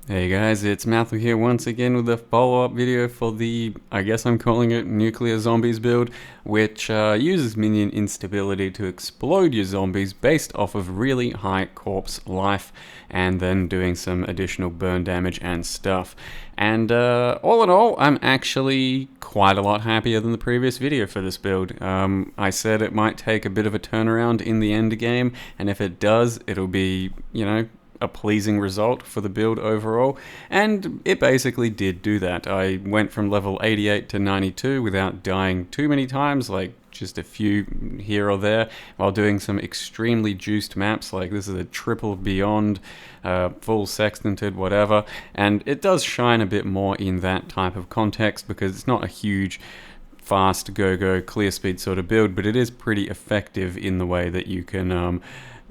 Hey guys, it's Matthew here once again with a follow-up video for the, I guess I'm calling it, Nuclear Zombies build, which uses minion instability to explode your zombies based off of really high corpse life, and then doing some additional burn damage and stuff. And all in all, I'm actually quite a lot happier than the previous video for this build. I said it might take a bit of a turnaround in the end game, and if it does, it'll be, a pleasing result for the build overall, and it basically did do that. I went from level 88 to 92 without dying too many times, like just a few here or there, while doing some extremely juiced maps, like this is a triple beyond, full sextanted, whatever, and it does shine a bit more in that type of context because it's not a huge fast go clear speed sort of build, but it is pretty effective in the way that you can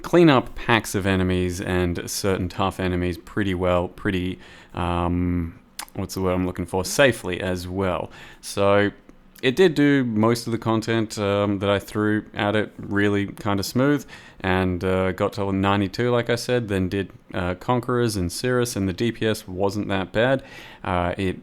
clean up packs of enemies and certain tough enemies pretty well, what's the word I'm looking for, safely as well. So it did do most of the content that I threw at it really kind of smooth, and got to level 92 like I said, then did Conquerors and Cirrus, and the DPS wasn't that bad. It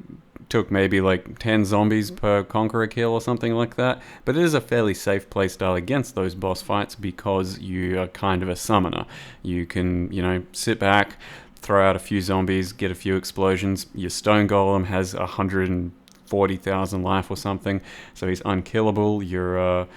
took maybe like 10 zombies per Conqueror kill or something like that, but it is a fairly safe playstyle against those boss fights because you are kind of a summoner. You can, sit back, throw out a few zombies, get a few explosions. Your Stone Golem has 140,000 life or something, so he's unkillable. Your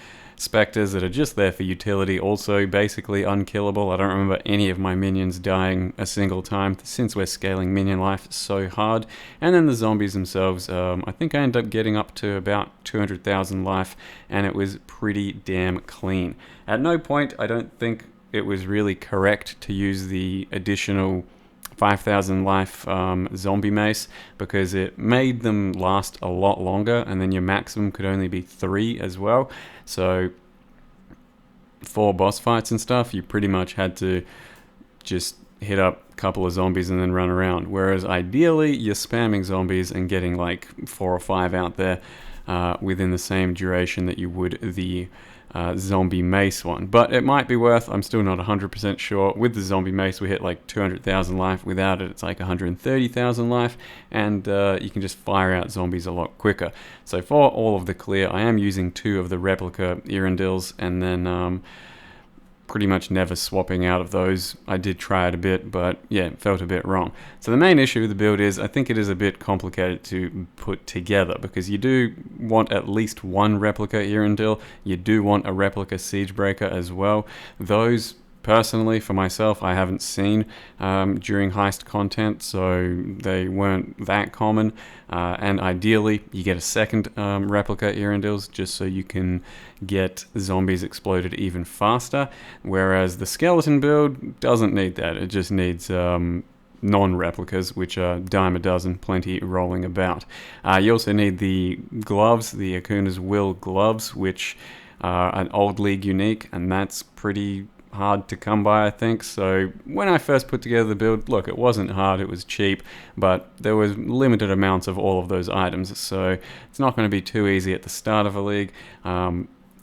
Spectres that are just there for utility, also basically unkillable. I don't remember any of my minions dying a single time since we're scaling minion life so hard. And then the zombies themselves, I think I ended up getting up to about 200,000 life, and it was pretty damn clean. At no point, I don't think it was really correct to use the additional 5,000 life zombie mace, because it made them last a lot longer, and then your maximum could only be 3 as well. So for boss fights and stuff, you pretty much had to just hit up a couple of zombies and then run around. Whereas ideally, you're spamming zombies and getting like 4 or 5 out there within the same duration that you would the zombie mace one. But it might be worth, I'm still not 100% sure. With the zombie mace, we hit like 200,000 life. Without it, it's like 130,000 life, and you can just fire out zombies a lot quicker. So for all of the clear, I am using 2 of the replica Irondils, and then pretty much never swapping out of those. I did try it a bit, but yeah, it felt a bit wrong. So the main issue with the build is I think it is a bit complicated to put together, because you do want at least 1 replica Irondil, you do want a replica Siegebreaker as well. Those, personally, for myself, I haven't seen during heist content, so they weren't that common. And ideally, you get a second replica Irondils just so you can get zombies exploded even faster. Whereas the skeleton build doesn't need that. It just needs non-replicas, which are dime a dozen, plenty rolling about. You also need the gloves, the Akuna's Will gloves, which are an old league unique, and that's pretty hard to come by, I think. So when I first put together the build, look, it wasn't hard, it was cheap, but there was limited amounts of all of those items, so it's not going to be too easy at the start of a league.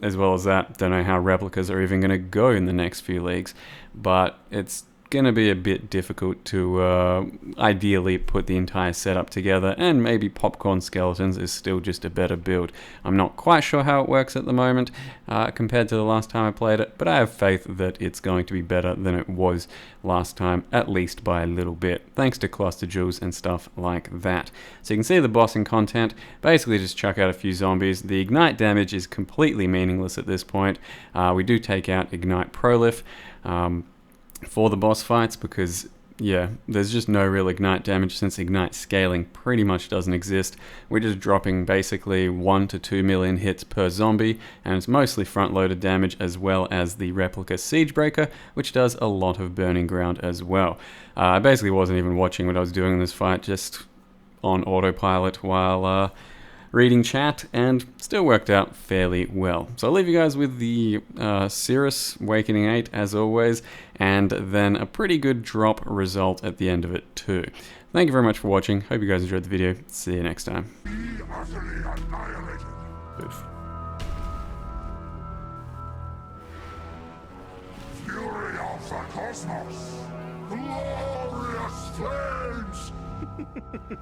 As well as that, don't know how replicas are even going to go in the next few leagues, but it's going to be a bit difficult to ideally put the entire setup together, and maybe Popcorn Skeletons is still just a better build. I'm not quite sure how it works at the moment compared to the last time I played it, but I have faith that it's going to be better than it was last time, at least by a little bit, thanks to cluster jewels and stuff like that. So you can see the boss in content, basically just chuck out a few zombies. The ignite damage is completely meaningless at this point. We do take out ignite prolif for the boss fights, because yeah, there's just no real ignite damage since ignite scaling pretty much doesn't exist. We're just dropping basically 1 to 2 million hits per zombie, and it's mostly front-loaded damage, as well as the replica Siegebreaker, which does a lot of burning ground as well. I basically wasn't even watching what I was doing in this fight, just on autopilot while reading chat, and still worked out fairly well. So I'll leave you guys with the Cirrus Awakening 8 as always, and then a pretty good drop result at the end of it too. Thank you very much for watching. Hope you guys enjoyed the video. See you next time. Oof. Fury of the cosmos! Glorious flames!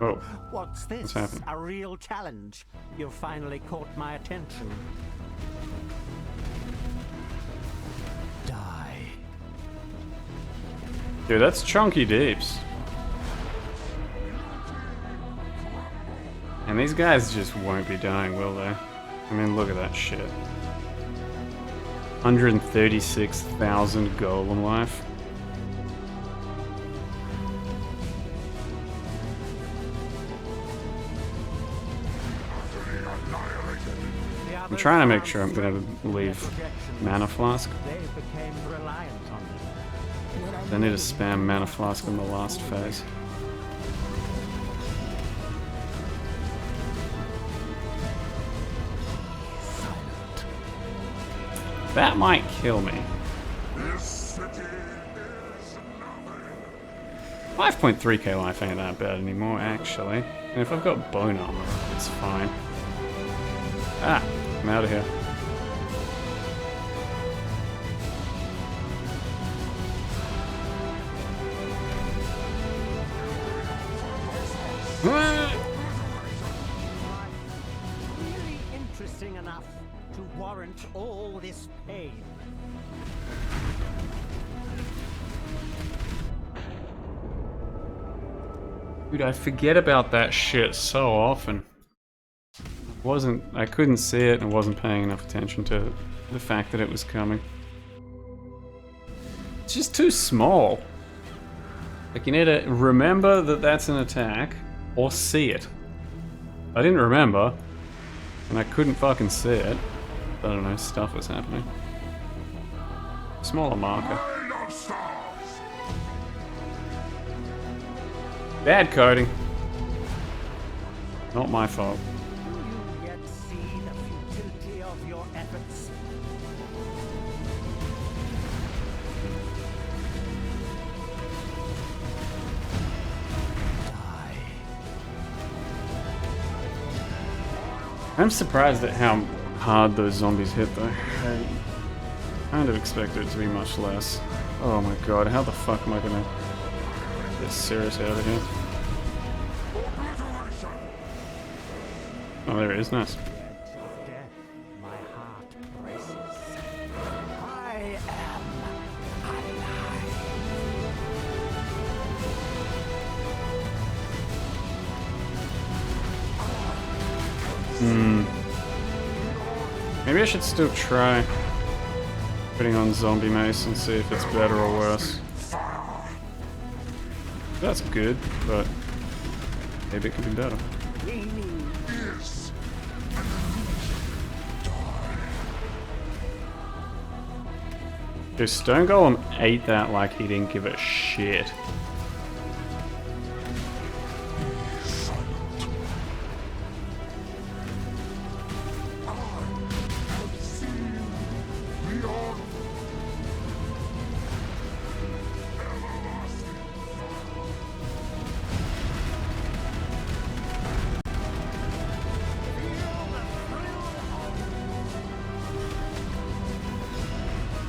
Oh, What's this? happening? A real challenge. You've finally caught my attention. Die. dude, that's chunky deeps. And these guys just won't be dying, will they? I mean, look at that shit. 136,000 golem life. I'm trying to make sure I'm gonna leave mana flask. They became reliant on me. I need to spam mana flask in the last phase. That might kill me. 5.3k life ain't that bad anymore, actually. And if I've got bone armor, it's fine. Ah, I'm out of here. Really interesting enough to warrant all this pain. Dude, I forget about that shit so often. I couldn't see it and wasn't paying enough attention to the fact that it was coming. It's just too small. Like, you need to remember that that's an attack, or see it. I didn't remember, and I couldn't fucking see it. I don't know, stuff was happening. Smaller marker. Bad coding. Not my fault. Do you yet see the futility of your efforts? Die. I'm surprised at how hard those zombies hit though. I kind of expected it to be much less. Oh my god, how the fuck am I gonna get serious out of here? Oh, there it is, nice. Edge of death, my heart races. I am alive. Maybe I should still try putting on zombie mace and see if it's better or worse. That's good, but maybe it could be better. Dude, Stone Golem ate that like he didn't give a shit.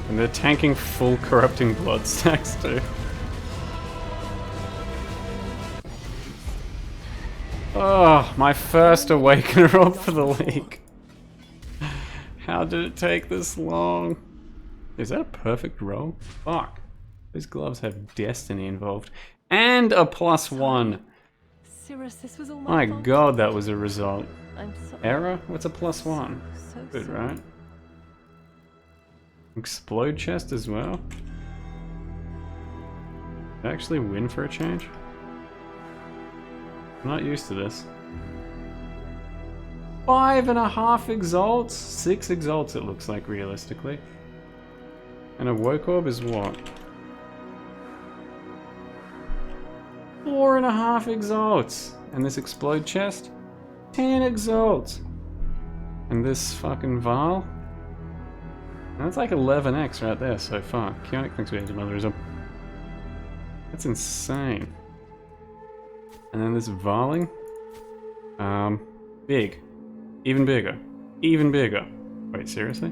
And they're tanking full corrupting blood stacks too. Oh, my first Awakener up for the league. How did it take this long? Is that a perfect roll? Fuck. These gloves have destiny involved. And a +1. Cirrus, this was all My fault. god, that was a result. I'm sorry. Error? What's a +1? So Good, sorry. right? Explode chest as well? Did I actually win for a change? I'm not used to this. 5.5 exalts? 6 exalts it looks like realistically. And a woke orb is what? 4.5 exalts! And this explode chest? 10 exalts! And this fucking vial? That's like 11x right there so far. Kionic thinks we have motherism. That's insane. And then this Varling. Big. Even bigger. Even bigger. Wait, seriously?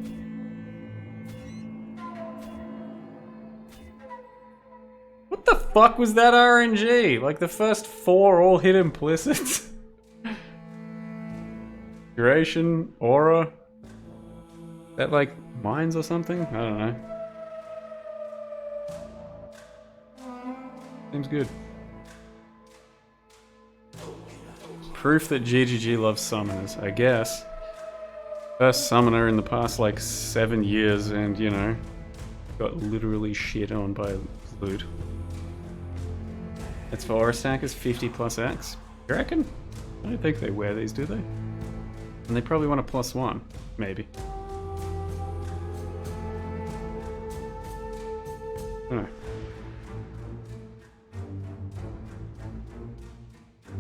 What the fuck was that RNG? Like the first 4 all hit implicits. Duration, aura. That like mines or something? I don't know. Seems good. Proof that GGG loves summoners, I guess. First summoner in the past like 7 years and, you know, got literally shit on by loot. It's for aura stackers, 50 plus X. You reckon? I don't think they wear these, do they? And they probably want a +1, maybe. I don't know.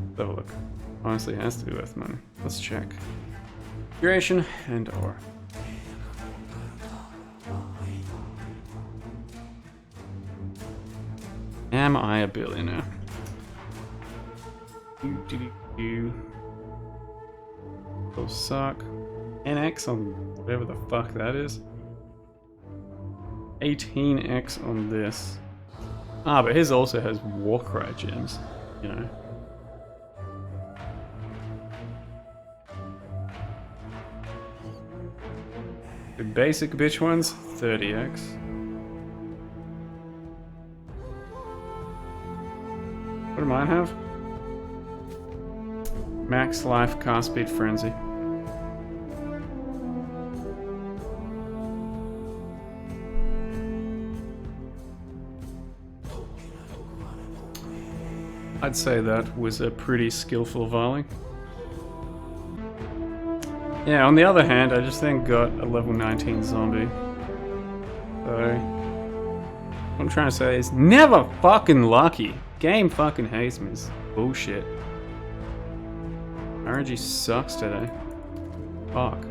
Let's have a look. Honestly, it has to be worth money. Let's check. Duration and aura. Am I a billionaire? Will suck. NX on whatever the fuck that is. 18x on this. Ah, but his also has Warcry gems, you know. The basic bitch ones, 30x. What do mine have? Max life, cast speed, frenzy. I'd say that was a pretty skillful volley. Yeah, on the other hand, I just then got a level 19 zombie. So, what I'm trying to say is never fucking lucky. Game fucking hates me. It's bullshit. RNG sucks today. Fuck.